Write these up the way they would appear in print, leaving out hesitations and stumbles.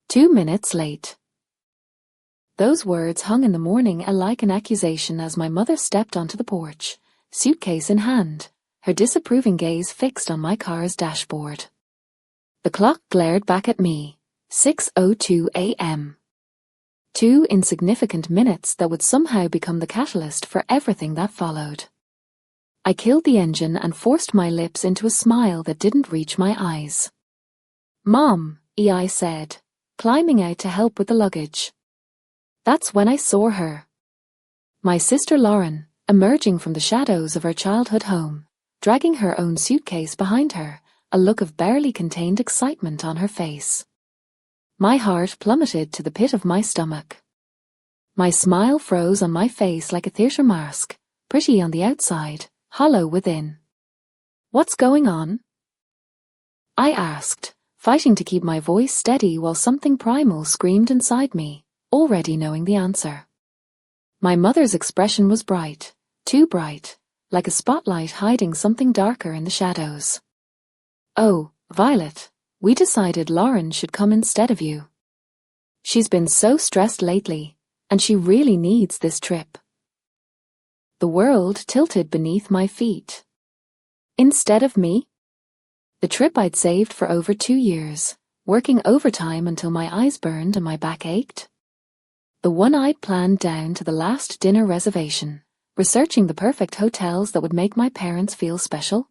2 minutes late. Those words hung in the morning like an accusation as my mother stepped onto the porch, suitcase in hand, her disapproving gaze fixed on my car's dashboard. The clock glared back at me. 6:02 a.m. 2 insignificant minutes that would somehow become the catalyst for everything that followed. I killed the engine and forced my lips into a smile that didn't reach my eyes. "Mom," I said, climbing out to help with the luggage. That's when I saw her. My sister Lauren, emerging from the shadows of her childhood home, dragging her own suitcase behind her, a look of barely contained excitement on her face. My heart plummeted to the pit of my stomach. My smile froze on my face like a theatre mask, pretty on the outside, hollow within. "What's going on?" I asked, fighting to keep my voice steady while something primal screamed inside me, already knowing the answer. My mother's expression was bright, too bright, like a spotlight hiding something darker in the shadows. "Oh, Violet, we decided Lauren should come instead of you. She's been so stressed lately, and she really needs this trip." The world tilted beneath my feet. Instead of me? The trip I'd saved for over 2 years, working overtime until my eyes burned and my back ached. The one I'd planned down to the last dinner reservation, researching the perfect hotels that would make my parents feel special.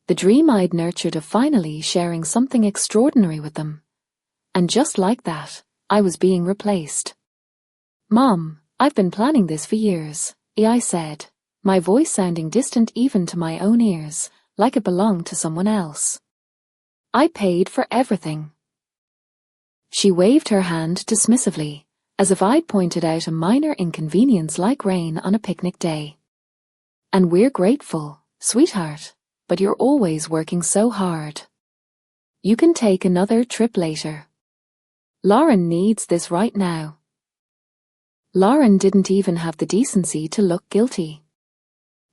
The dream I'd nurtured of finally sharing something extraordinary with them. And just like that, I was being replaced. "Mom, I've been planning this for years," I said, my voice sounding distant even to my own ears, like it belonged to someone else. "I paid for everything." She waved her hand dismissively, as if I'd pointed out a minor inconvenience like rain on a picnic day. "And we're grateful, sweetheart, but you're always working so hard. You can take another trip later. Lauren needs this right now." Lauren didn't even have the decency to look guilty.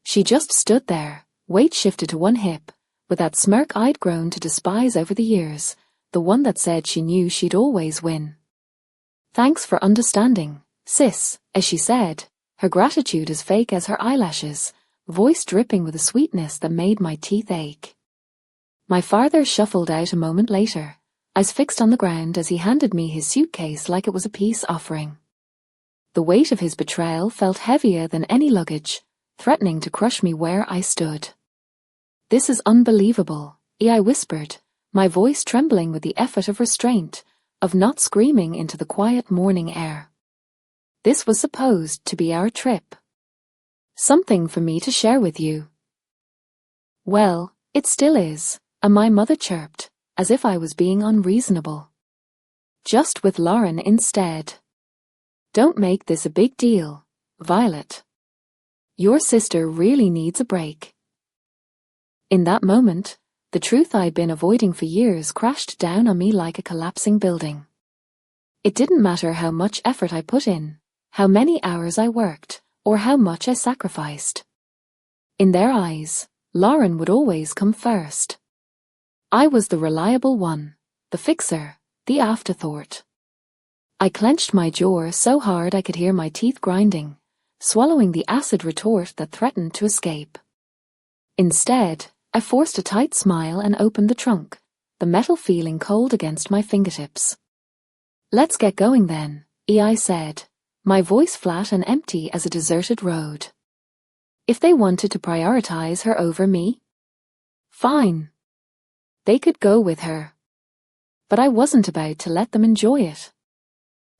She just stood there, weight shifted to one hip, with that smirk I'd grown to despise over the years, the one that said she knew she'd always win. "Thanks for understanding, sis," as she said, her gratitude as fake as her eyelashes, voice dripping with a sweetness that made my teeth ache. My father shuffled out a moment later, eyes fixed on the ground as he handed me his suitcase like it was a peace offering. The weight of his betrayal felt heavier than any luggage, threatening to crush me where I stood. "This is unbelievable," I whispered, my voice trembling with the effort of restraint, of not screaming into the quiet morning air. "This was supposed to be our trip. Something for me to share with you." "Well, it still is," and my mother chirped, as if I was being unreasonable. "Just with Lauren instead. Don't make this a big deal, Violet. Your sister really needs a break." In that moment, the truth I'd been avoiding for years crashed down on me like a collapsing building. It didn't matter how much effort I put in, how many hours I worked, or how much I sacrificed. In their eyes, Lauren would always come first. I was the reliable one, the fixer, the afterthought. I clenched my jaw so hard I could hear my teeth grinding, swallowing the acid retort that threatened to escape. Instead, I forced a tight smile and opened the trunk, the metal feeling cold against my fingertips. "Let's get going then," I said, my voice flat and empty as a deserted road. If they wanted to prioritize her over me, fine. They could go with her. But I wasn't about to let them enjoy it.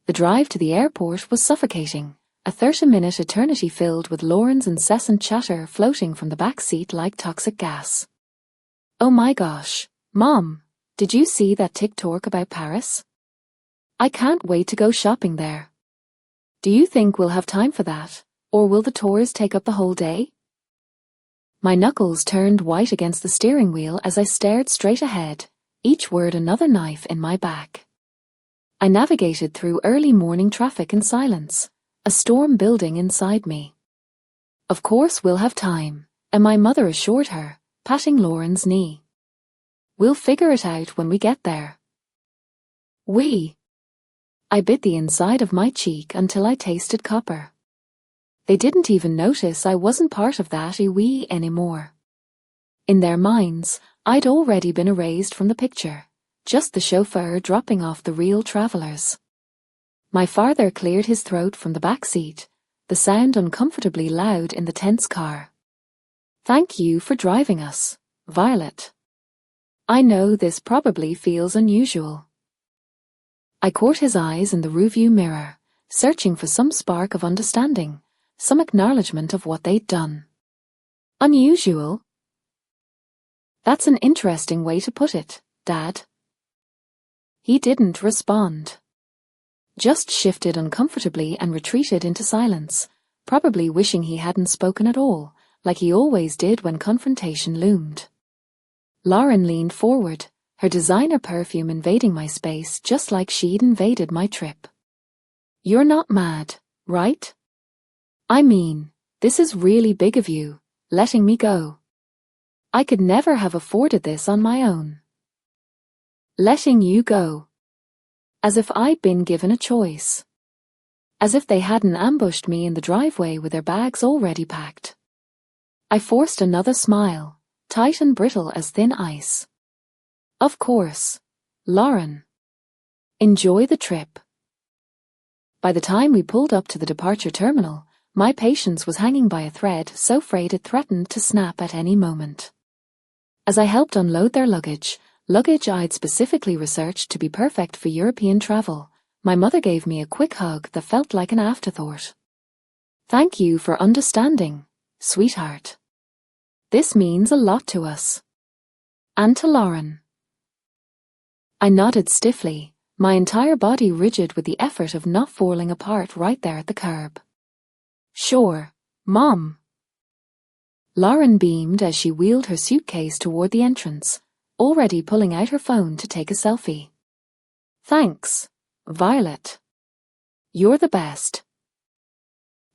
The drive to the airport was suffocating, a 30-minute eternity filled with Lauren's incessant chatter floating from the back seat like toxic gas. "Oh my gosh, Mom, did you see that TikTok about Paris? I can't wait to go shopping there. Do you think we'll have time for that, or will the tours take up the whole day?" My knuckles turned white against the steering wheel as I stared straight ahead, each word another knife in my back. I navigated through early morning traffic in silence, a storm building inside me. "Of course we'll have time," and my mother assured her, patting Lauren's knee. "We'll figure it out when we get there." We I bit the inside of my cheek until I tasted copper. They didn't even notice I wasn't part of that we anymore. In their minds, I'd already been erased from the picture, just the chauffeur dropping off the real travelers. My father cleared his throat from the back seat, the sound uncomfortably loud in the tense car. Thank you for driving us, Violet. I know this probably feels unusual. I caught his eyes in the rearview mirror, searching for some spark of understanding, some acknowledgement of what they'd done. Unusual? That's an interesting way to put it, Dad. He didn't respond. Just shifted uncomfortably and retreated into silence, probably wishing he hadn't spoken at all, like he always did when confrontation loomed. Lauren leaned forward, her designer perfume invading my space just like she'd invaded my trip. You're not mad, right? I mean, this is really big of you, letting me go. I could never have afforded this on my own. Letting you go. As if I'd been given a choice. As if they hadn't ambushed me in the driveway with their bags already packed. I forced another smile, tight and brittle as thin ice. Of course, Lauren. Enjoy the trip. By the time we pulled up to the departure terminal, my patience was hanging by a thread so frayed it threatened to snap at any moment. As I helped unload their luggage I'd specifically researched to be perfect for European travel, my mother gave me a quick hug that felt like an afterthought. Thank you for understanding, sweetheart. This means a lot to us. And to Lauren. I nodded stiffly, my entire body rigid with the effort of not falling apart right there at the curb. Sure, Mom. Lauren beamed as she wheeled her suitcase toward the entrance, already pulling out her phone to take a selfie. Thanks, Violet. You're the best.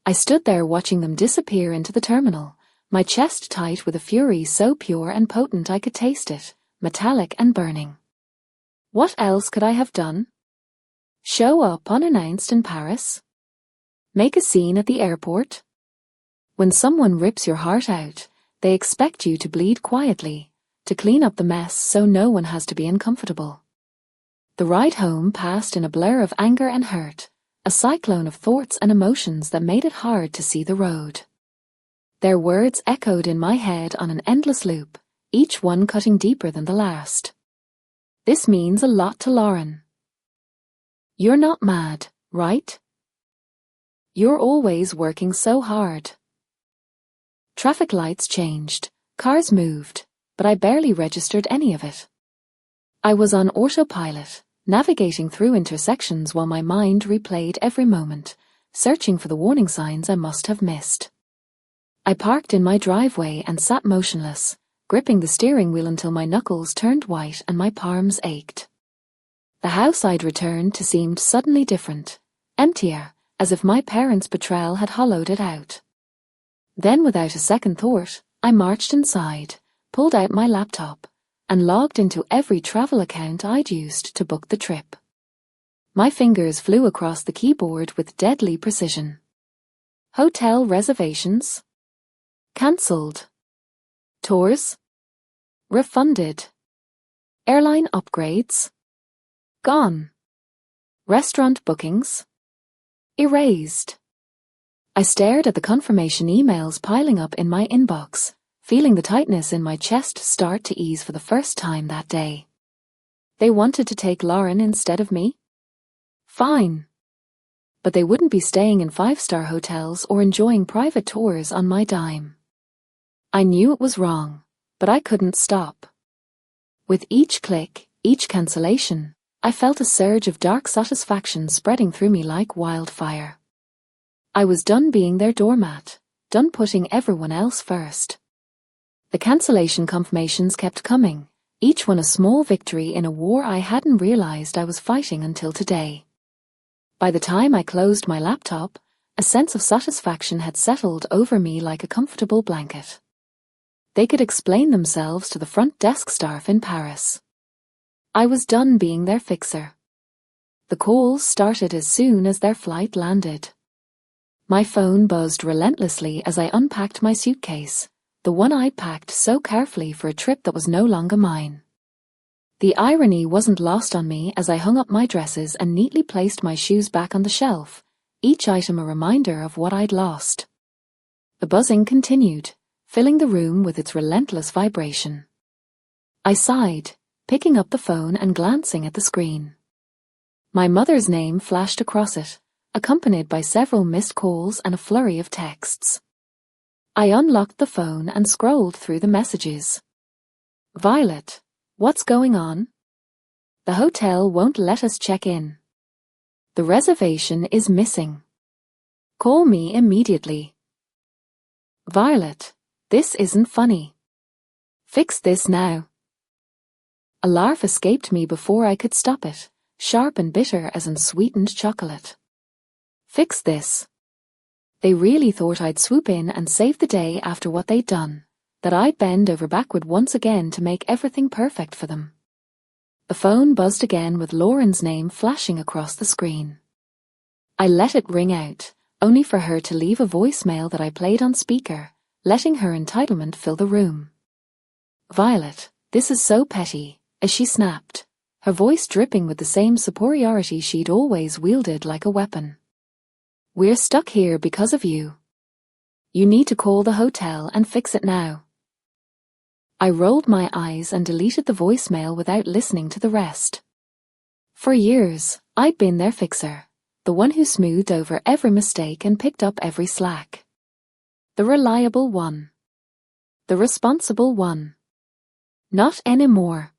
I stood there watching them disappear into the terminal, my chest tight with a fury so pure and potent I could taste it, metallic and burning. What else could I have done? Show up unannounced in Paris? Make a scene at the airport? When someone rips your heart out, they expect you to bleed quietly, to clean up the mess so no one has to be uncomfortable. The ride home passed in a blur of anger and hurt, a cyclone of thoughts and emotions that made it hard to see the road. Their words echoed in my head on an endless loop, each one cutting deeper than the last. This means a lot to Lauren. You're not mad, right? You're always working so hard. Traffic lights changed, cars moved, but I barely registered any of it. I was on autopilot, navigating through intersections while my mind replayed every moment, searching for the warning signs I must have missed. I parked in my driveway and sat motionless, gripping the steering wheel until my knuckles turned white and my palms ached. The house I'd returned to seemed suddenly different, emptier, as if my parents' betrayal had hollowed it out. Then without a second thought, I marched inside, pulled out my laptop, and logged into every travel account I'd used to book the trip. My fingers flew across the keyboard with deadly precision. Hotel reservations? Cancelled. Tours? Refunded. Airline upgrades? Gone. Restaurant bookings? Erased. I stared at the confirmation emails piling up in my inbox, feeling the tightness in my chest start to ease for the first time that day. They wanted to take Lauren instead of me? Fine. But they wouldn't be staying in 5-star hotels or enjoying private tours on my dime. I knew it was wrong, but I couldn't stop. With each click, each cancellation, I felt a surge of dark satisfaction spreading through me like wildfire. I was done being their doormat, done putting everyone else first. The cancellation confirmations kept coming, each one a small victory in a war I hadn't realized I was fighting until today. By the time I closed my laptop, a sense of satisfaction had settled over me like a comfortable blanket. They could explain themselves to the front desk staff in Paris. I was done being their fixer. The calls started as soon as their flight landed. My phone buzzed relentlessly as I unpacked my suitcase, the one I'd packed so carefully for a trip that was no longer mine. The irony wasn't lost on me as I hung up my dresses and neatly placed my shoes back on the shelf, each item a reminder of what I'd lost. The buzzing continued, filling the room with its relentless vibration. I sighed, picking up the phone and glancing at the screen. My mother's name flashed across it, accompanied by several missed calls and a flurry of texts. I unlocked the phone and scrolled through the messages. Violet, what's going on? The hotel won't let us check in. The reservation is missing. Call me immediately. Violet, this isn't funny. Fix this now. A laugh escaped me before I could stop it, sharp and bitter as unsweetened chocolate. Fix this. They really thought I'd swoop in and save the day after what they'd done, that I'd bend over backward once again to make everything perfect for them. The phone buzzed again with Lauren's name flashing across the screen. I let it ring out, only for her to leave a voicemail that I played on speaker, letting her entitlement fill the room. Violet, this is so petty, as she snapped, her voice dripping with the same superiority she'd always wielded like a weapon. We're stuck here because of you. You need to call the hotel and fix it now. I rolled my eyes and deleted the voicemail without listening to the rest. For years, I'd been their fixer, the one who smoothed over every mistake and picked up every slack. The reliable one. The responsible one. Not anymore.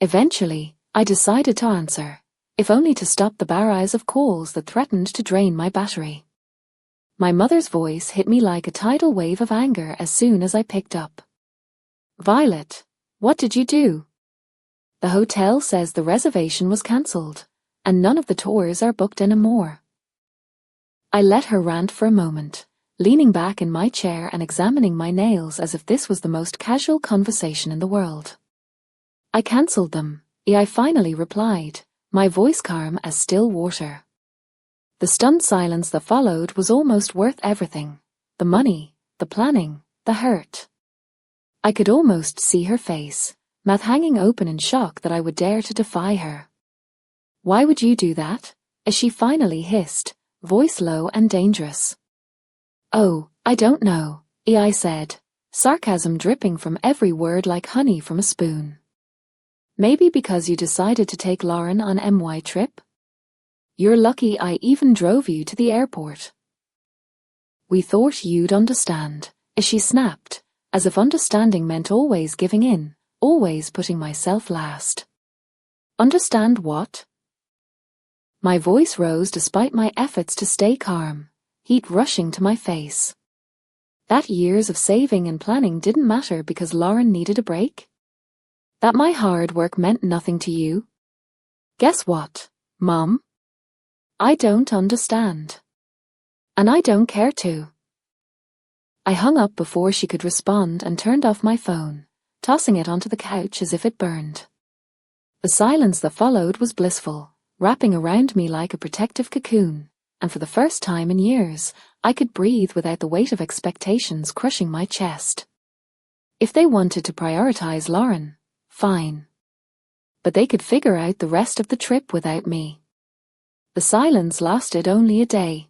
Eventually, I decided to answer, if only to stop the barrage of calls that threatened to drain my battery. My mother's voice hit me like a tidal wave of anger as soon as I picked up. Violet, what did you do? The hotel says the reservation was cancelled, and none of the tours are booked anymore. I let her rant for a moment, leaning back in my chair and examining my nails as if this was the most casual conversation in the world. I cancelled them, I finally replied, my voice calm as still water. The stunned silence that followed was almost worth everything, the money, the planning, the hurt. I could almost see her face, mouth hanging open in shock that I would dare to defy her. Why would you do that? As she finally hissed, voice low and dangerous. Oh, I don't know, I said, sarcasm dripping from every word like honey from a spoon. Maybe because you decided to take Lauren on my trip? You're lucky I even drove you to the airport. We thought you'd understand, as she snapped, as if understanding meant always giving in, always putting myself last. Understand what? My voice rose despite my efforts to stay calm, heat rushing to my face. That years of saving and planning didn't matter because Lauren needed a break? That my hard work meant nothing to you? Guess what, Mom? I don't understand. And I don't care to. I hung up before she could respond and turned off my phone, tossing it onto the couch as if it burned. The silence that followed was blissful, wrapping around me like a protective cocoon, and for the first time in years, I could breathe without the weight of expectations crushing my chest. If they wanted to prioritize Lauren, fine. But they could figure out the rest of the trip without me. The silence lasted only a day.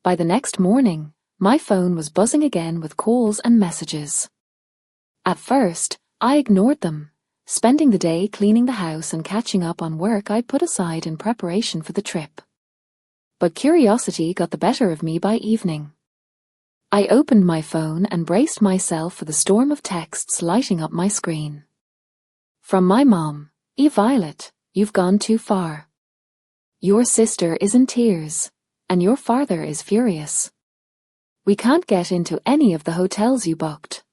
By the next morning, my phone was buzzing again with calls and messages. At first, I ignored them, spending the day cleaning the house and catching up on work I'd put aside in preparation for the trip. But curiosity got the better of me by evening. I opened my phone and braced myself for the storm of texts lighting up my screen. From my mom, Violet, you've gone too far. Your sister is in tears, and your father is furious. We can't get into any of the hotels you booked.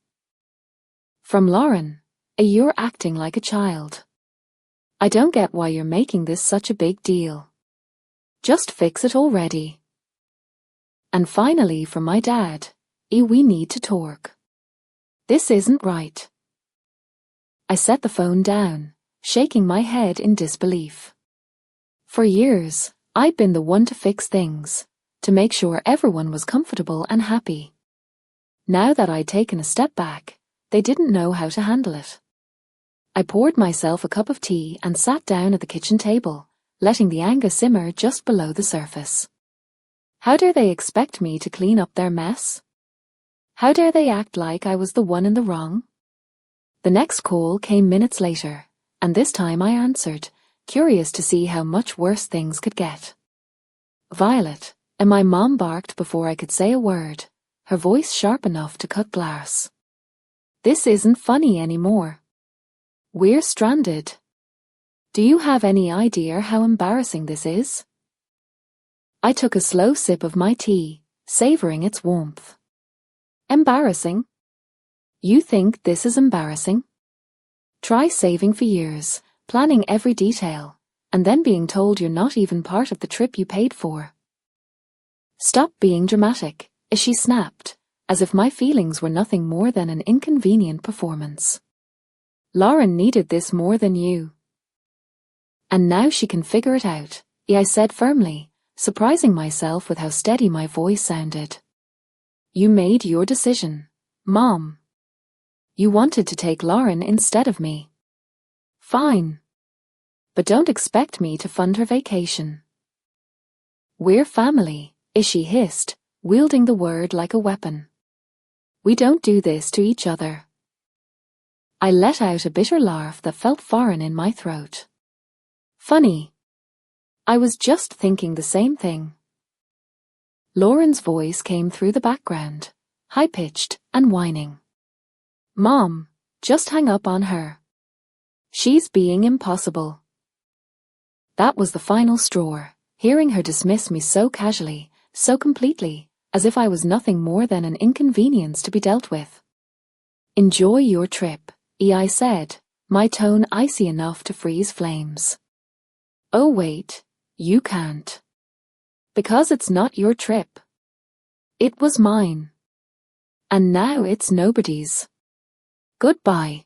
From Lauren, you're acting like a child. I don't get why you're making this such a big deal. Just fix it already. And finally from my dad, we need to talk. This isn't right. I set the phone down, shaking my head in disbelief. For years, I'd been the one to fix things, to make sure everyone was comfortable and happy. Now that I'd taken a step back, they didn't know how to handle it. I poured myself a cup of tea and sat down at the kitchen table, letting the anger simmer just below the surface. How dare they expect me to clean up their mess? How dare they act like I was the one in the wrong? The next call came minutes later, and this time I answered, curious to see how much worse things could get. Violet, and my mom barked before I could say a word, her voice sharp enough to cut glass. This isn't funny anymore. We're stranded. Do you have any idea how embarrassing this is? I took a slow sip of my tea, savoring its warmth. Embarrassing? You think this is embarrassing? Try saving for years, planning every detail, and then being told you're not even part of the trip you paid for. Stop being dramatic, she snapped, as if my feelings were nothing more than an inconvenient performance. Lauren needed this more than you. And now she can figure it out, I said firmly, surprising myself with how steady my voice sounded. You made your decision, Mom. You wanted to take Lauren instead of me. Fine. But don't expect me to fund her vacation. We're family, she hissed, wielding the word like a weapon. We don't do this to each other. I let out a bitter laugh that felt foreign in my throat. Funny. I was just thinking the same thing. Lauren's voice came through the background, high-pitched and whining. Mom, just hang up on her. She's being impossible. That was the final straw, hearing her dismiss me so casually, so completely, as if I was nothing more than an inconvenience to be dealt with. Enjoy your trip, I said, my tone icy enough to freeze flames. Oh wait, you can't. Because it's not your trip. It was mine. And now it's nobody's. Goodbye.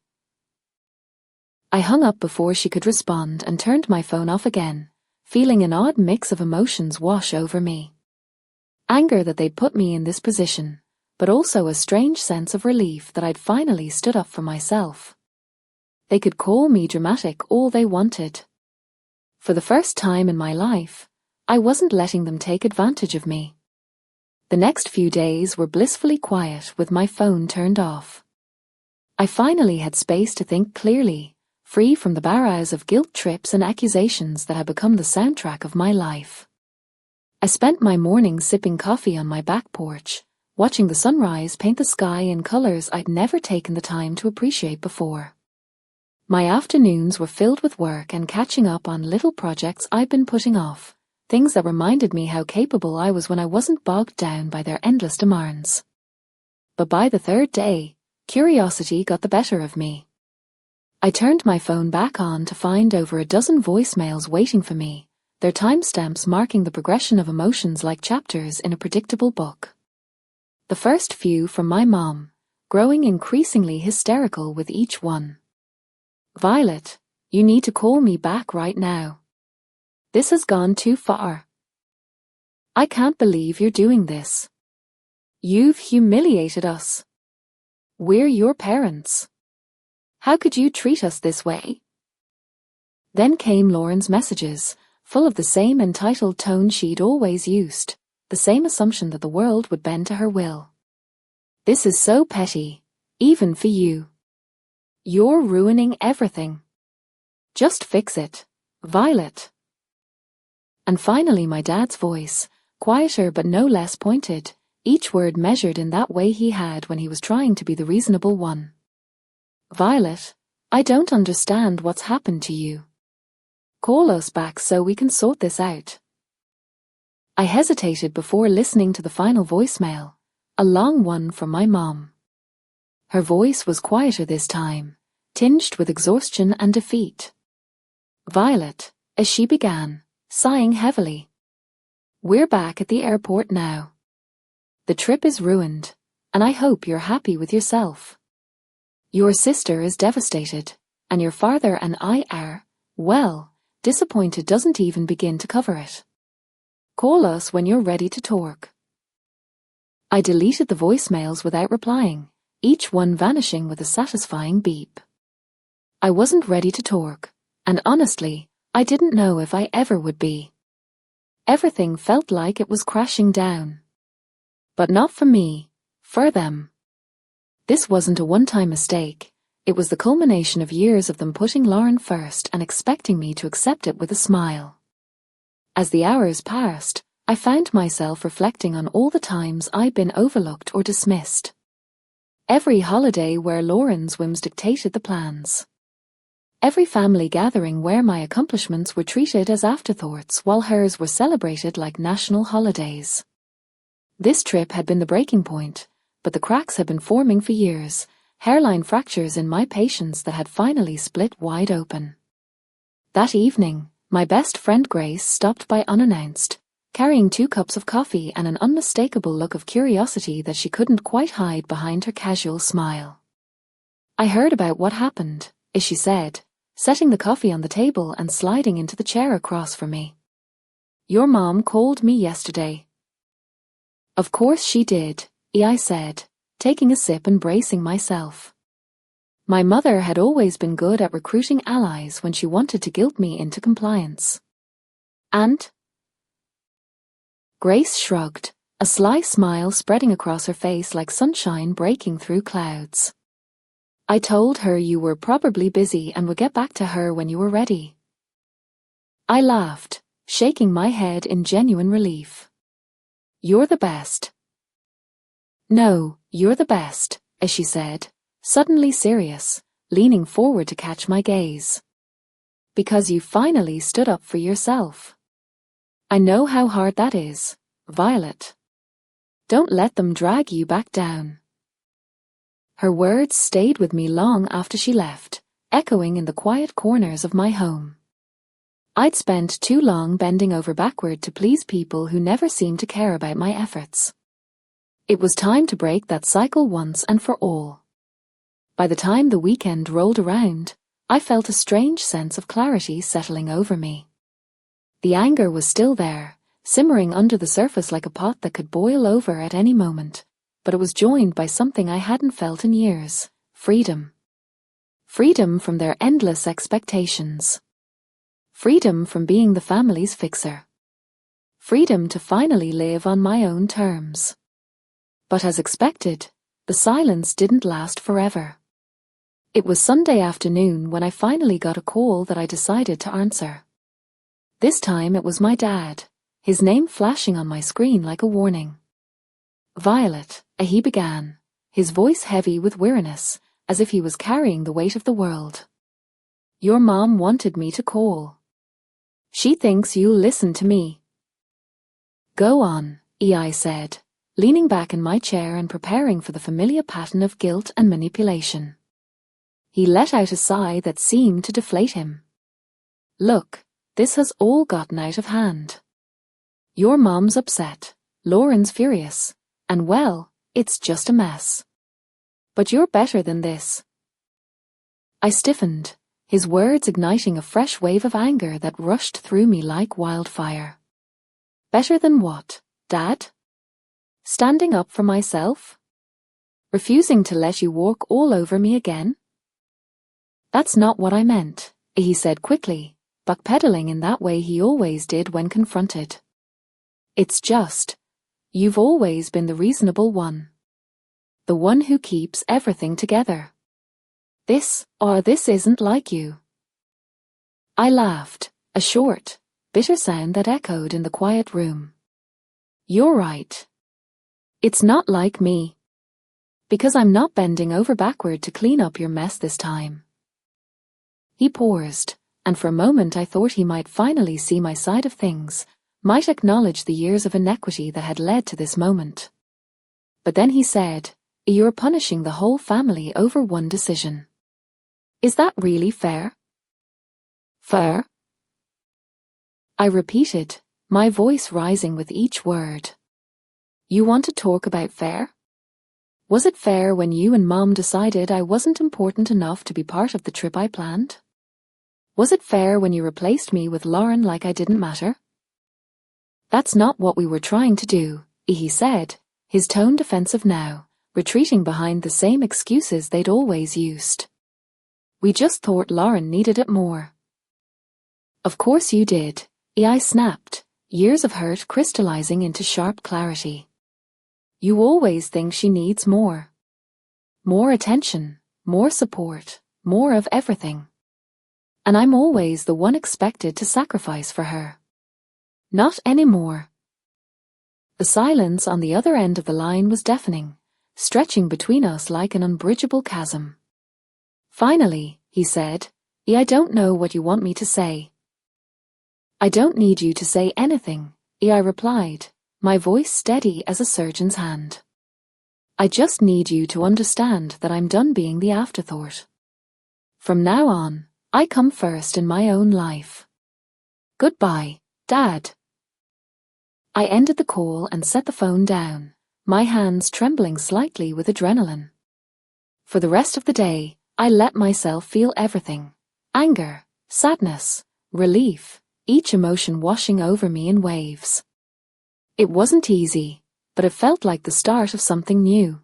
I hung up before she could respond and turned my phone off again, feeling an odd mix of emotions wash over me. Anger that they'd put me in this position, but also a strange sense of relief that I'd finally stood up for myself. They could call me dramatic all they wanted. For the first time in my life, I wasn't letting them take advantage of me. The next few days were blissfully quiet with my phone turned off. I finally had space to think clearly, free from the barrage of guilt trips and accusations that had become the soundtrack of my life. I spent my mornings sipping coffee on my back porch, watching the sunrise paint the sky in colors I'd never taken the time to appreciate before. My afternoons were filled with work and catching up on little projects I'd been putting off, things that reminded me how capable I was when I wasn't bogged down by their endless demands. But by the third day, curiosity got the better of me. I turned my phone back on to find over a dozen voicemails waiting for me, their timestamps marking the progression of emotions like chapters in a predictable book. The first few from my mom, growing increasingly hysterical with each one. Violet, you need to call me back right now. This has gone too far. I can't believe you're doing this. You've humiliated us. We're your parents. How could you treat us this way? Then came Lauren's messages, full of the same entitled tone she'd always used, the same assumption that the world would bend to her will. This is so petty, even for you. You're ruining everything. Just fix it, Violet. And finally my dad's voice, quieter but no less pointed, each word measured in that way he had when he was trying to be the reasonable one. Violet, I don't understand what's happened to you. Call us back so we can sort this out. I hesitated before listening to the final voicemail, a long one from my mom. Her voice was quieter this time, tinged with exhaustion and defeat. Violet, as she began, sighing heavily. We're back at the airport now. The trip is ruined, and I hope you're happy with yourself. Your sister is devastated, and your father and I are, well, disappointed doesn't even begin to cover it. Call us when you're ready to talk. I deleted the voicemails without replying, each one vanishing with a satisfying beep. I wasn't ready to talk, and honestly, I didn't know if I ever would be. Everything felt like it was crashing down. But not for me, for them. This wasn't a one-time mistake. It was the culmination of years of them putting Lauren first and expecting me to accept it with a smile. As the hours passed, I found myself reflecting on all the times I'd been overlooked or dismissed. Every holiday where Lauren's whims dictated the plans. Every family gathering where my accomplishments were treated as afterthoughts while hers were celebrated like national holidays. This trip had been the breaking point, but the cracks had been forming for years, hairline fractures in my patience that had finally split wide open. That evening, my best friend Grace stopped by unannounced, carrying 2 cups of coffee and an unmistakable look of curiosity that she couldn't quite hide behind her casual smile. "I heard about what happened," she said, setting the coffee on the table and sliding into the chair across from me. "Your mom called me yesterday." "Of course she did," I said, taking a sip and bracing myself. My mother had always been good at recruiting allies when she wanted to guilt me into compliance. "And?" Grace shrugged, a sly smile spreading across her face like sunshine breaking through clouds. "I told her you were probably busy and would get back to her when you were ready." I laughed, shaking my head in genuine relief. "You're the best." "No, you're the best," she said, suddenly serious, leaning forward to catch my gaze. "Because you finally stood up for yourself. I know how hard that is, Violet. Don't let them drag you back down." Her words stayed with me long after she left, echoing in the quiet corners of my home. I'd spent too long bending over backward to please people who never seemed to care about my efforts. It was time to break that cycle once and for all. By the time the weekend rolled around, I felt a strange sense of clarity settling over me. The anger was still there, simmering under the surface like a pot that could boil over at any moment, but it was joined by something I hadn't felt in years: freedom. Freedom from their endless expectations. Freedom from being the family's fixer. Freedom to finally live on my own terms. But as expected, the silence didn't last forever. It was Sunday afternoon when I finally got a call that I decided to answer. This time it was my dad, his name flashing on my screen like a warning. "Violet," he began, his voice heavy with weariness, as if he was carrying the weight of the world. "Your mom wanted me to call. She thinks you'll listen to me." "Go on," I said, leaning back in my chair and preparing for the familiar pattern of guilt and manipulation. He let out a sigh that seemed to deflate him. "Look, this has all gotten out of hand. Your mom's upset, Lauren's furious, and well, it's just a mess. But you're better than this." I stiffened, his words igniting a fresh wave of anger that rushed through me like wildfire. "Better than what, Dad? Standing up for myself? Refusing to let you walk all over me again?" "That's not what I meant," he said quickly, backpedaling in that way he always did when confronted. "It's just, you've always been the reasonable one. The one who keeps everything together. This isn't like you." I laughed, a short, bitter sound that echoed in the quiet room. "You're right. It's not like me. Because I'm not bending over backward to clean up your mess this time." He paused, and for a moment I thought he might finally see my side of things, might acknowledge the years of inequity that had led to this moment. But then he said, "You're punishing the whole family over one decision. Is that really fair?" "Fair?" I repeated, my voice rising with each word. "You want to talk about fair? Was it fair when you and Mom decided I wasn't important enough to be part of the trip I planned? Was it fair when you replaced me with Lauren like I didn't matter? That's not what we were trying to do, he said, his tone defensive now, retreating behind the same excuses they'd always used. We just thought Lauren needed it more. Of course you did, I snapped, years of hurt crystallizing into sharp clarity. You always think she needs more. More attention, more support, more of everything. And I'm always the one expected to sacrifice for her. Not anymore. The silence on the other end of the line was deafening, stretching between us like an unbridgeable chasm. Finally, he said, I don't know what you want me to say. I don't need you to say anything, I replied, my voice steady as a surgeon's hand. I just need you to understand that I'm done being the afterthought. From now on, I come first in my own life. Goodbye, Dad. I ended the call and set the phone down, my hands trembling slightly with adrenaline. For the rest of the day, I let myself feel everything. Anger, sadness, relief, each emotion washing over me in waves. It wasn't easy, but it felt like the start of something new.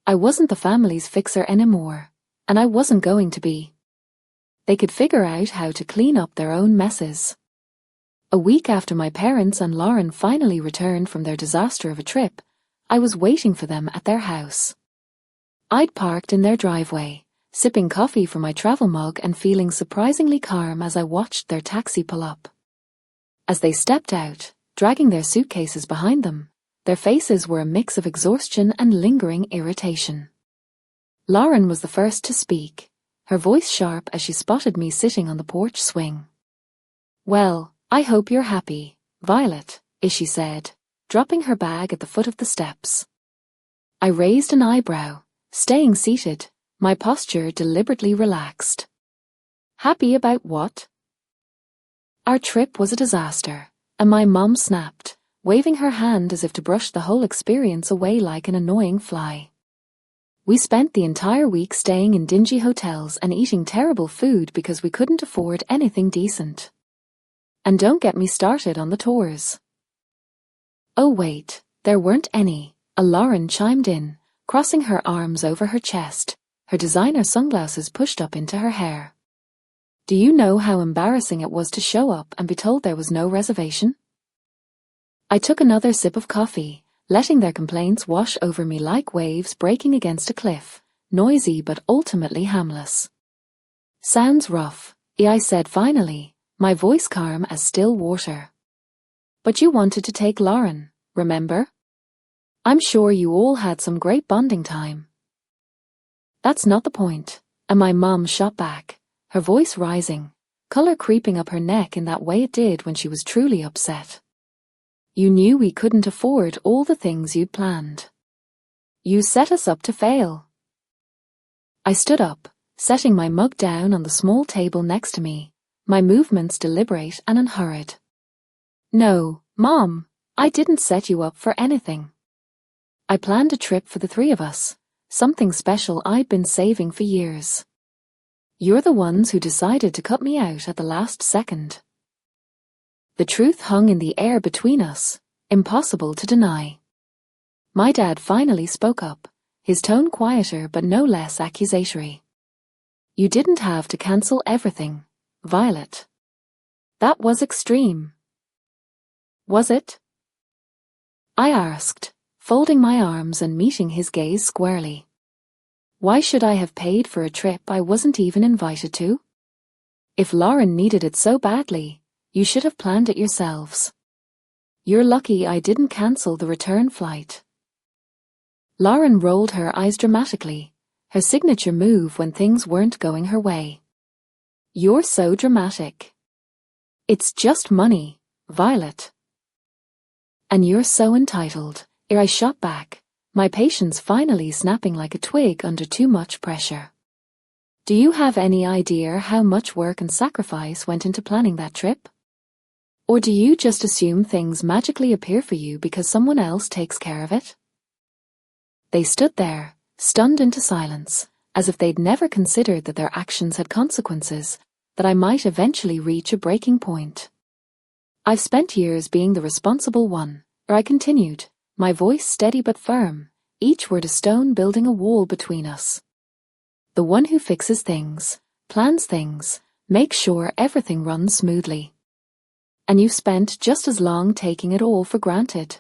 I wasn't the family's fixer anymore, and I wasn't going to be. They could figure out how to clean up their own messes. A week after my parents and Lauren finally returned from their disaster of a trip, I was waiting for them at their house. I'd parked in their driveway, sipping coffee from my travel mug and feeling surprisingly calm as I watched their taxi pull up. As they stepped out, dragging their suitcases behind them, their faces were a mix of exhaustion and lingering irritation. Lauren was the first to speak, her voice sharp as she spotted me sitting on the porch swing. Well, I hope you're happy, Violet, she said, dropping her bag at the foot of the steps. I raised an eyebrow, staying seated, my posture deliberately relaxed. Happy about what? Our trip was a disaster, and my mum snapped, waving her hand as if to brush the whole experience away like an annoying fly. We spent the entire week staying in dingy hotels and eating terrible food because we couldn't afford anything decent. And don't get me started on the tours. Oh wait, there weren't any, Lauren chimed in, crossing her arms over her chest, her designer sunglasses pushed up into her hair. Do you know how embarrassing it was to show up and be told there was no reservation? I took another sip of coffee, letting their complaints wash over me like waves breaking against a cliff, noisy but ultimately harmless. Sounds rough, I said finally, my voice calm as still water. But you wanted to take Lauren, remember? I'm sure you all had some great bonding time. That's not the point, and my mum shot back, her voice rising, color creeping up her neck in that way it did when she was truly upset. You knew we couldn't afford all the things you'd planned. You set us up to fail. I stood up, setting my mug down on the small table next to me, my movements deliberate and unhurried. No, Mom, I didn't set you up for anything. I planned a trip for the three of us, something special I'd been saving for years. You're the ones who decided to cut me out at the last second. The truth hung in the air between us, impossible to deny. My dad finally spoke up, his tone quieter but no less accusatory. You didn't have to cancel everything, Violet. That was extreme. Was it? I asked, folding my arms and meeting his gaze squarely. Why should I have paid for a trip I wasn't even invited to? If Lauren needed it so badly, you should have planned it yourselves. You're lucky I didn't cancel the return flight. Lauren rolled her eyes dramatically, her signature move when things weren't going her way. You're so dramatic. It's just money, Violet. And you're so entitled, I shot back, my patience finally snapping like a twig under too much pressure. Do you have any idea how much work and sacrifice went into planning that trip? Or do you just assume things magically appear for you because someone else takes care of it? They stood there, stunned into silence, as if they'd never considered that their actions had consequences, that I might eventually reach a breaking point. I've spent years being the responsible one, I continued, my voice steady but firm, each word a stone building a wall between us. The one who fixes things, plans things, makes sure everything runs smoothly. And you've spent just as long taking it all for granted.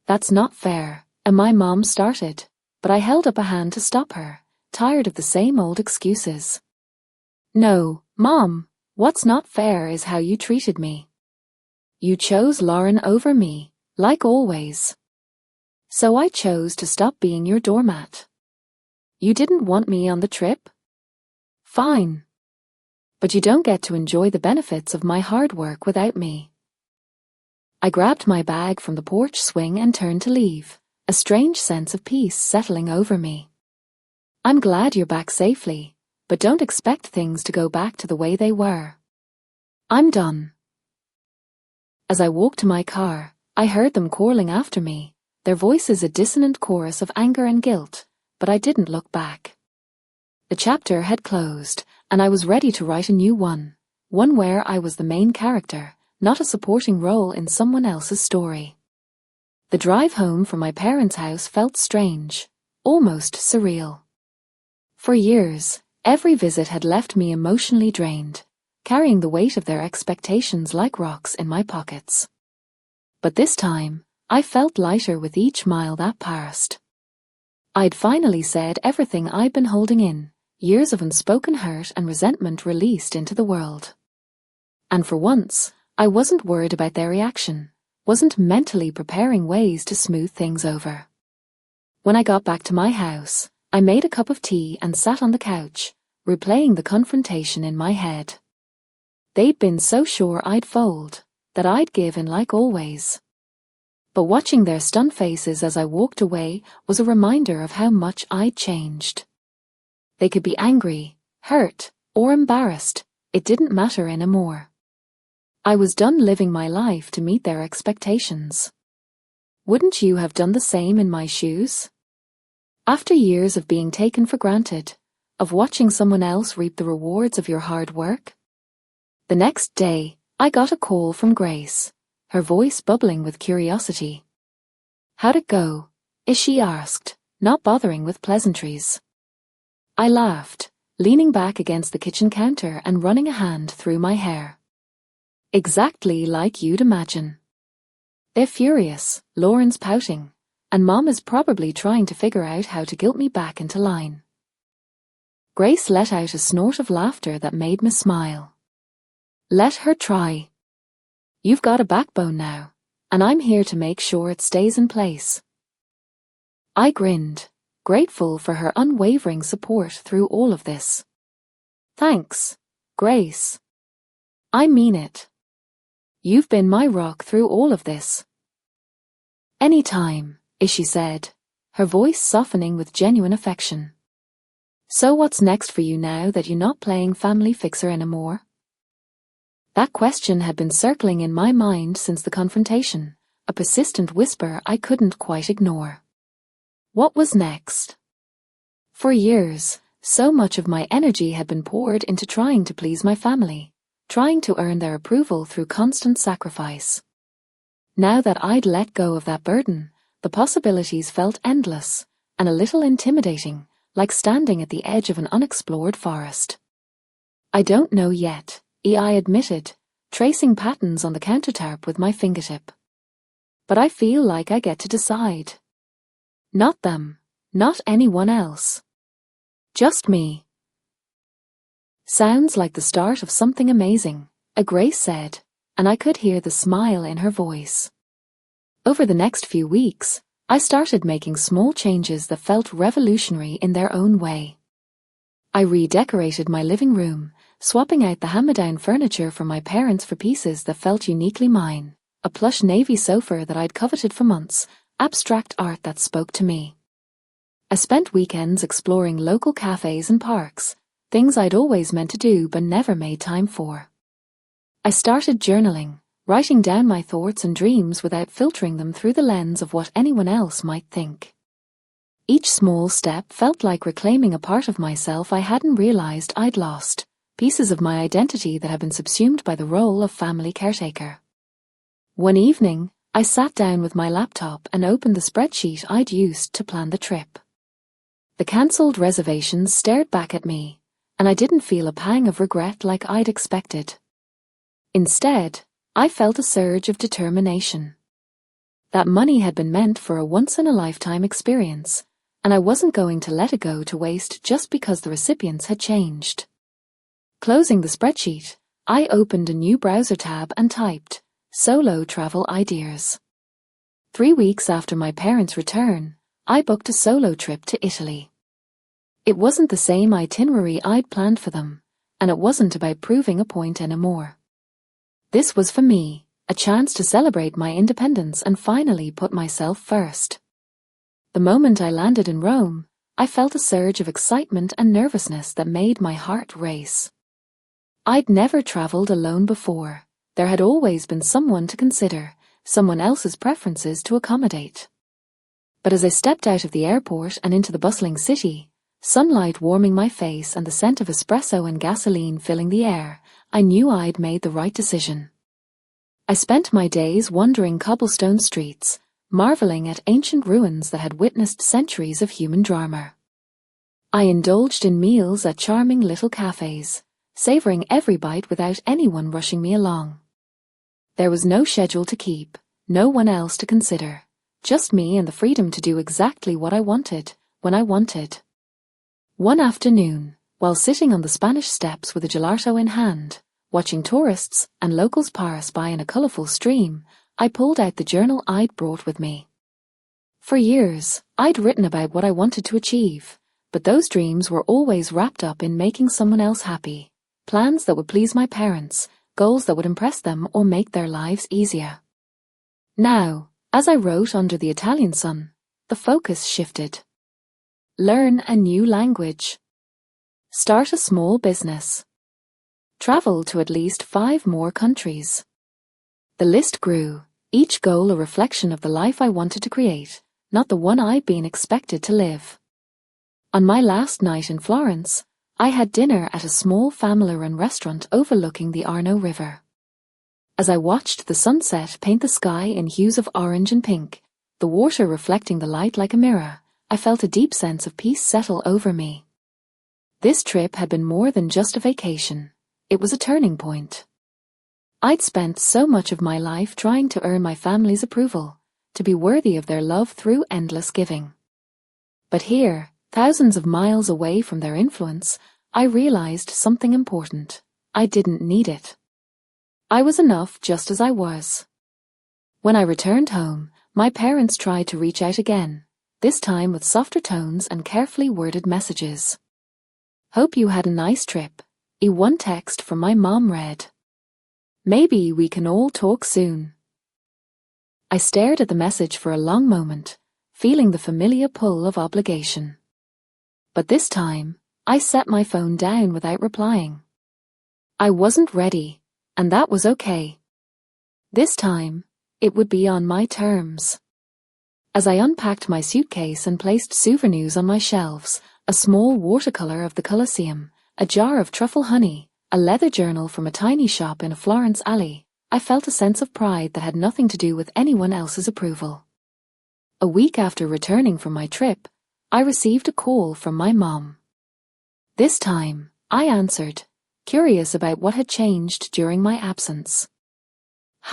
That's not fair, and my mom started, but I held up a hand to stop her, tired of the same old excuses. No, Mom, what's not fair is how you treated me. You chose Lauren over me, like always. So I chose to stop being your doormat. You didn't want me on the trip? Fine. But you don't get to enjoy the benefits of my hard work without me. I grabbed my bag from the porch swing and turned to leave, a strange sense of peace settling over me. I'm glad you're back safely, but don't expect things to go back to the way they were. I'm done. As I walked to my car, I heard them calling after me, their voices a dissonant chorus of anger and guilt, but I didn't look back. The chapter had closed, and I was ready to write a new one where I was the main character, not a supporting role in someone else's story. The drive home from my parents' house felt strange, almost surreal. For years, every visit had left me emotionally drained, carrying the weight of their expectations like rocks in my pockets. But this time, I felt lighter with each mile that passed. I'd finally said everything I'd been holding in, years of unspoken hurt and resentment released into the world. And for once, I wasn't worried about their reaction, wasn't mentally preparing ways to smooth things over. When I got back to my house, I made a cup of tea and sat on the couch, replaying the confrontation in my head. They'd been so sure I'd fold, that I'd give in like always. But watching their stunned faces as I walked away was a reminder of how much I'd changed. They could be angry, hurt, or embarrassed, it didn't matter anymore. I was done living my life to meet their expectations. Wouldn't you have done the same in my shoes? After years of being taken for granted, of watching someone else reap the rewards of your hard work? The next day, I got a call from Grace, her voice bubbling with curiosity. How'd it go? She asked, not bothering with pleasantries. I laughed, leaning back against the kitchen counter and running a hand through my hair. Exactly like you'd imagine. They're furious, Lauren's pouting, and Mom is probably trying to figure out how to guilt me back into line. Grace let out a snort of laughter that made me smile. Let her try. You've got a backbone now, and I'm here to make sure it stays in place. I grinned, grateful for her unwavering support through all of this. Thanks, Grace. I mean it. You've been my rock through all of this. Anytime, she said, her voice softening with genuine affection. So what's next for you now that you're not playing family fixer anymore? That question had been circling in my mind since the confrontation, a persistent whisper I couldn't quite ignore. What was next? For years, so much of my energy had been poured into trying to please my family, trying to earn their approval through constant sacrifice. Now that I'd let go of that burden, the possibilities felt endless, and a little intimidating, like standing at the edge of an unexplored forest. I don't know yet, I admitted, tracing patterns on the countertop with my fingertip. But I feel like I get to decide. Not them, not anyone else. Just me. Sounds like the start of something amazing, Grace said, and I could hear the smile in her voice. Over the next few weeks, I started making small changes that felt revolutionary in their own way. I redecorated my living room, swapping out the hand-me-down furniture from my parents for pieces that felt uniquely mine, a plush navy sofa that I'd coveted for months, abstract art that spoke to me. I spent weekends exploring local cafes and parks, things I'd always meant to do but never made time for. I started journaling, writing down my thoughts and dreams without filtering them through the lens of what anyone else might think. Each small step felt like reclaiming a part of myself I hadn't realized I'd lost, pieces of my identity that had been subsumed by the role of family caretaker. One evening, I sat down with my laptop and opened the spreadsheet I'd used to plan the trip. The cancelled reservations stared back at me, and I didn't feel a pang of regret like I'd expected. Instead, I felt a surge of determination. That money had been meant for a once-in-a-lifetime experience, and I wasn't going to let it go to waste just because the recipients had changed. Closing the spreadsheet, I opened a new browser tab and typed, "Solo travel ideas." 3 weeks after my parents' return, I booked a solo trip to Italy. It wasn't the same itinerary I'd planned for them, and it wasn't about proving a point anymore. This was for me, a chance to celebrate my independence and finally put myself first. The moment I landed in Rome, I felt a surge of excitement and nervousness that made my heart race. I'd never traveled alone before. There had always been someone to consider, someone else's preferences to accommodate. But as I stepped out of the airport and into the bustling city, sunlight warming my face and the scent of espresso and gasoline filling the air, I knew I'd made the right decision. I spent my days wandering cobblestone streets, marveling at ancient ruins that had witnessed centuries of human drama. I indulged in meals at charming little cafes, savoring every bite without anyone rushing me along. There was no schedule to keep, no one else to consider, just me and the freedom to do exactly what I wanted, when I wanted. One afternoon, while sitting on the Spanish steps with a gelato in hand, watching tourists and locals pass by in a colourful stream, I pulled out the journal I'd brought with me. For years, I'd written about what I wanted to achieve, but those dreams were always wrapped up in making someone else happy, plans that would please my parents, goals that would impress them or make their lives easier. Now, as I wrote under the Italian sun, the focus shifted. Learn a new language. Start a small business. Travel to at least 5 more countries. The list grew, each goal a reflection of the life I wanted to create, not the one I'd been expected to live. On my last night in Florence, I had dinner at a small family-run restaurant overlooking the Arno River. As I watched the sunset paint the sky in hues of orange and pink, the water reflecting the light like a mirror, I felt a deep sense of peace settle over me. This trip had been more than just a vacation. It was a turning point. I'd spent so much of my life trying to earn my family's approval, to be worthy of their love through endless giving. But here, thousands of miles away from their influence, I realized something important. I didn't need it. I was enough just as I was. When I returned home, my parents tried to reach out again, this time with softer tones and carefully worded messages. "Hope you had a nice trip," one text from my mom read. "Maybe we can all talk soon." I stared at the message for a long moment, feeling the familiar pull of obligation. But this time, I set my phone down without replying. I wasn't ready, and that was okay. This time, it would be on my terms. As I unpacked my suitcase and placed souvenirs on my shelves, a small watercolor of the Colosseum, a jar of truffle honey, a leather journal from a tiny shop in a Florence alley, I felt a sense of pride that had nothing to do with anyone else's approval. A week after returning from my trip, I received a call from my mom. This time, I answered, curious about what had changed during my absence.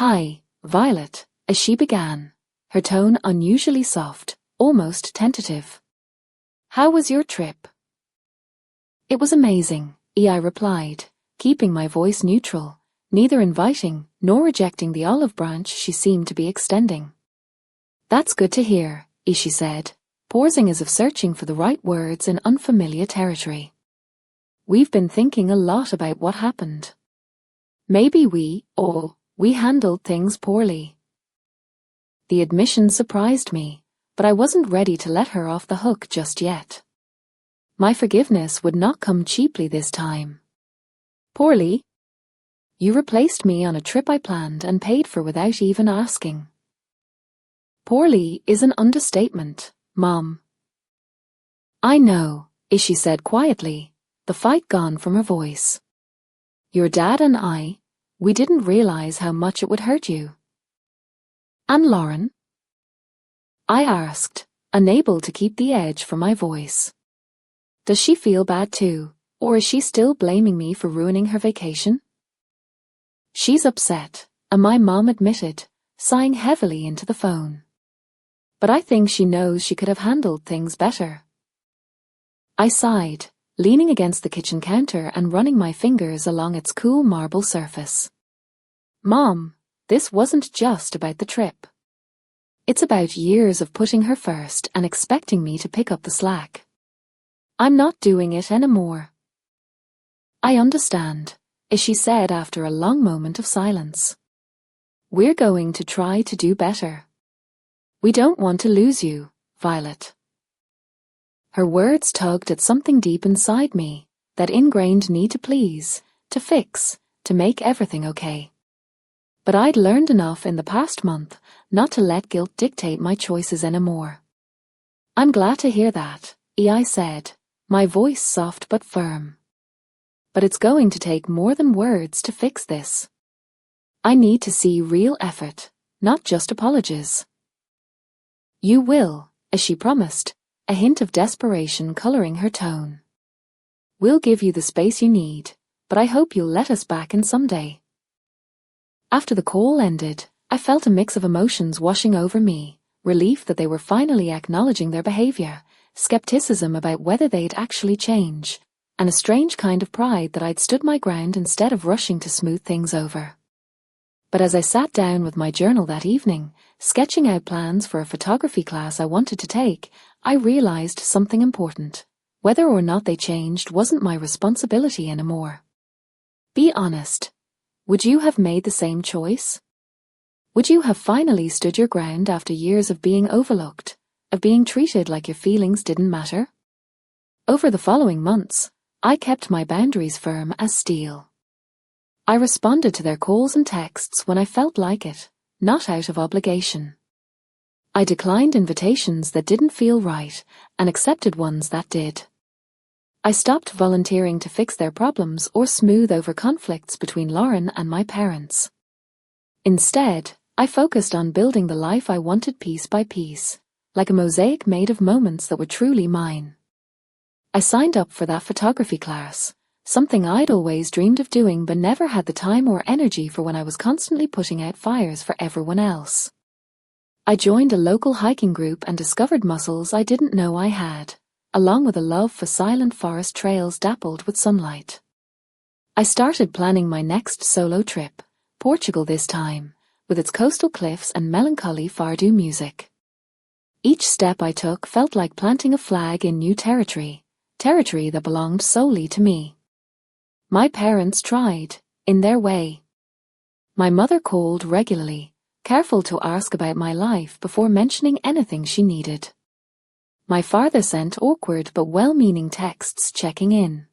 "Hi, Violet," as she began, her tone unusually soft, almost tentative. "How was your trip?" "It was amazing," I replied, keeping my voice neutral, neither inviting nor rejecting the olive branch she seemed to be extending. "That's good to hear," she said, pausing as if searching for the right words in unfamiliar territory. "We've been thinking a lot about what happened. Maybe we handled things poorly." The admission surprised me, but I wasn't ready to let her off the hook just yet. My forgiveness would not come cheaply this time. "Poorly? You replaced me on a trip I planned and paid for without even asking." "Poorly is an understatement, Mom." "I know," she said quietly, the fight gone from her voice. Your dad and I, we didn't realize how much it would hurt you. And Lauren? I asked, unable to keep the edge from my voice. Does she feel bad too, or is she still blaming me for ruining her vacation? She's upset, and my mom admitted, sighing heavily into the phone. But I think she knows she could have handled things better. I sighed, leaning against the kitchen counter and running my fingers along its cool marble surface. Mom, this wasn't just about the trip. It's about years of putting her first and expecting me to pick up the slack. I'm not doing it anymore. I understand, she said after a long moment of silence. We're going to try to do better. We don't want to lose you, Violet. Her words tugged at something deep inside me, that ingrained need to please, to fix, to make everything okay. But I'd learned enough in the past month not to let guilt dictate my choices anymore. I'm glad to hear that, I said, my voice soft but firm. But it's going to take more than words to fix this. I need to see real effort, not just apologies. You will, as she promised, a hint of desperation coloring her tone. We'll give you the space you need, but I hope you'll let us back in someday. After the call ended, I felt a mix of emotions washing over me, relief that they were finally acknowledging their behavior, skepticism about whether they'd actually change, and a strange kind of pride that I'd stood my ground instead of rushing to smooth things over. But as I sat down with my journal that evening, sketching out plans for a photography class I wanted to take, I realized something important. Whether or not they changed wasn't my responsibility anymore. Be honest. Would you have made the same choice? Would you have finally stood your ground after years of being overlooked, of being treated like your feelings didn't matter? Over the following months, I kept my boundaries firm as steel. I responded to their calls and texts when I felt like it, not out of obligation. I declined invitations that didn't feel right and accepted ones that did. I stopped volunteering to fix their problems or smooth over conflicts between Lauren and my parents. Instead, I focused on building the life I wanted piece by piece, like a mosaic made of moments that were truly mine. I signed up for that photography class, something I'd always dreamed of doing but never had the time or energy for when I was constantly putting out fires for everyone else. I joined a local hiking group and discovered muscles I didn't know I had, along with a love for silent forest trails dappled with sunlight. I started planning my next solo trip, Portugal this time, with its coastal cliffs and melancholy Fardu music. Each step I took felt like planting a flag in new territory that belonged solely to me. My parents tried, in their way. My mother called regularly, careful to ask about my life before mentioning anything she needed. My father sent awkward but well-meaning texts checking in.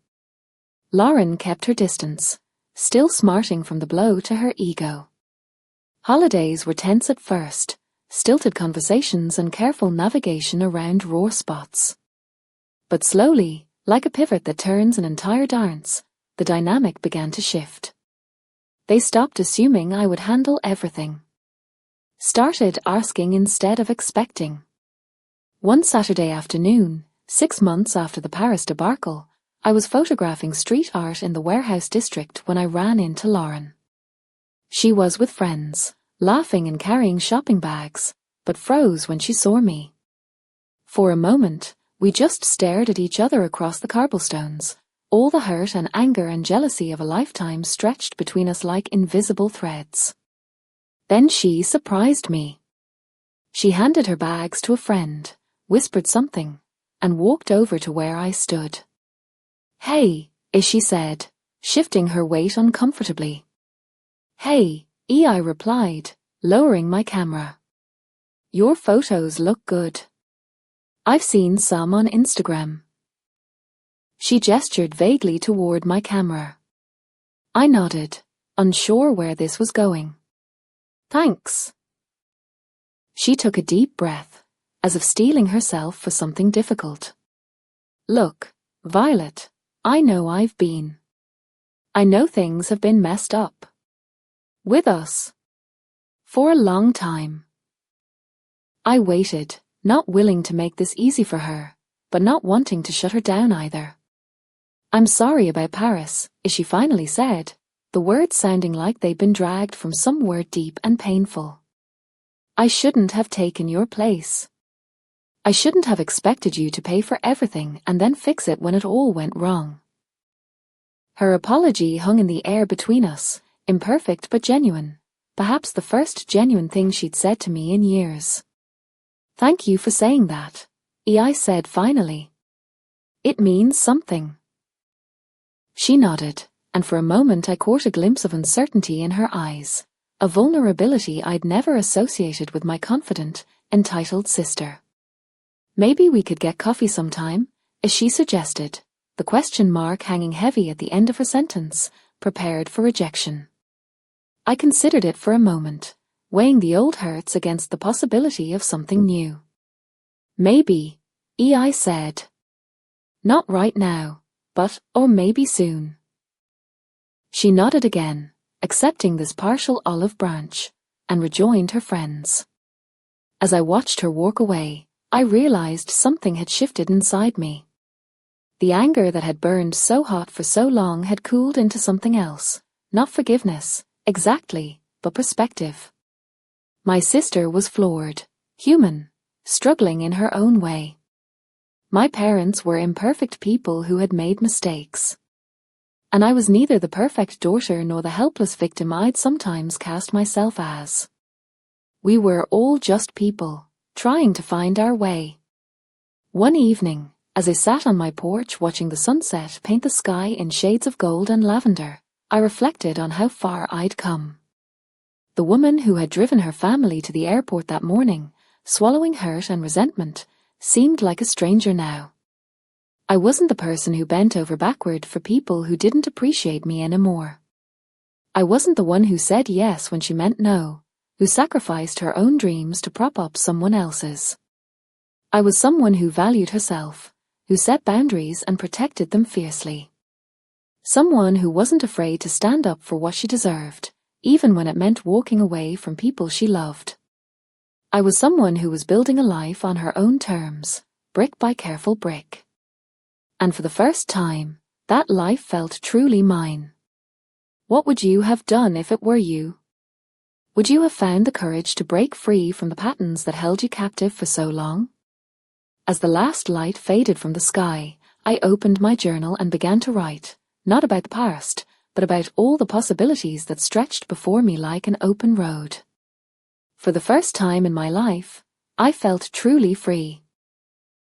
Lauren kept her distance, still smarting from the blow to her ego. Holidays were tense at first, stilted conversations and careful navigation around raw spots. But slowly, like a pivot that turns an entire dance, the dynamic began to shift. They stopped assuming I would handle everything. Started asking instead of expecting. One Saturday afternoon, 6 months after the Paris debacle, I was photographing street art in the warehouse district when I ran into Lauren. She was with friends, laughing and carrying shopping bags, but froze when she saw me. For a moment, we just stared at each other across the cobblestones, all the hurt and anger and jealousy of a lifetime stretched between us like invisible threads. Then she surprised me. She handed her bags to a friend, whispered something, and walked over to where I stood. "Hey," she said, shifting her weight uncomfortably. "Hey," I replied, lowering my camera. "Your photos look good. I've seen some on Instagram." She gestured vaguely toward my camera. I nodded, unsure where this was going. "Thanks." She took a deep breath, as if steeling herself for something difficult. "Look, Violet, I know I've been I know things have been messed up with us for a long time. I waited, not willing to make this easy for her, but not wanting to shut her down either. I'm sorry about Paris, she finally said, the words sounding like they'd been dragged from somewhere deep and painful. I shouldn't have taken your place. I shouldn't have expected you to pay for everything and then fix it when it all went wrong. Her apology hung in the air between us, imperfect but genuine, perhaps the first genuine thing she'd said to me in years. Thank you for saying that, I said finally. It means something. She nodded, and for a moment I caught a glimpse of uncertainty in her eyes, a vulnerability I'd never associated with my confident, entitled sister. Maybe we could get coffee sometime, as she suggested, the question mark hanging heavy at the end of her sentence, prepared for rejection. I considered it for a moment, weighing the old hurts against the possibility of something new. Maybe, I said. Not right now, or maybe soon. She nodded again, accepting this partial olive branch, and rejoined her friends. As I watched her walk away, I realized something had shifted inside me. The anger that had burned so hot for so long had cooled into something else, not forgiveness, exactly, but perspective. My sister was flawed, human, struggling in her own way. My parents were imperfect people who had made mistakes. And I was neither the perfect daughter nor the helpless victim I'd sometimes cast myself as. We were all just people, trying to find our way. One evening, as I sat on my porch watching the sunset paint the sky in shades of gold and lavender, I reflected on how far I'd come. The woman who had driven her family to the airport that morning, swallowing hurt and resentment, seemed like a stranger now. I wasn't the person who bent over backward for people who didn't appreciate me anymore. I wasn't the one who said yes when she meant no, who sacrificed her own dreams to prop up someone else's. I was someone who valued herself, who set boundaries and protected them fiercely. Someone who wasn't afraid to stand up for what she deserved, even when it meant walking away from people she loved. I was someone who was building a life on her own terms, brick by careful brick. And for the first time, that life felt truly mine. What would you have done if it were you? Would you have found the courage to break free from the patterns that held you captive for so long? As the last light faded from the sky, I opened my journal and began to write, not about the past, but about all the possibilities that stretched before me like an open road. For the first time in my life, I felt truly free.